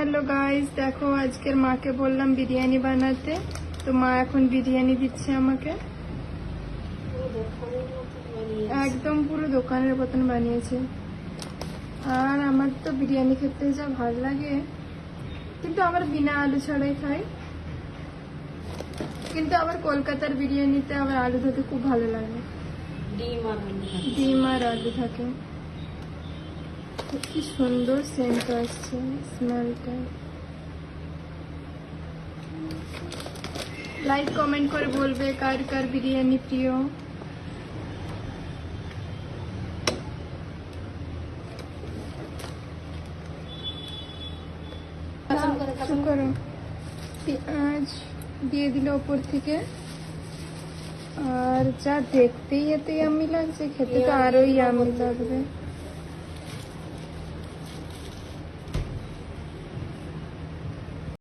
Hello guys, দেখো আজকের মাকে বললাম বিরিয়ানি বানাতে, তো মা এখন বিরিয়ানি দিচ্ছে আমাকে। একদম পুরো দোকানের মতন বানিয়েছে। আর আমার তো বিরিয়ানি খেতে যা ভালো লাগে, কিন্তু আমার বিনা আলু ছাড়াই খাই। কিন্তু আবার কলকাতার বিরিয়ানিতে আবার আলু থাকে, খুব ভালো লাগে। ডিম আর আলু থাকে। কি সুন্দর সেন্ট আসছে, স্মেলটা। লাইক কমেন্ট করে বলবে কার কার বিরিয়ানি প্রিয়। করো, পেঁয়াজ দিয়ে দিল ওপর থেকে। আর যা দেখতেই এত ইয়াম্মি লাগছে, খেতে তো আরো ইয়াম্মি লাগবে।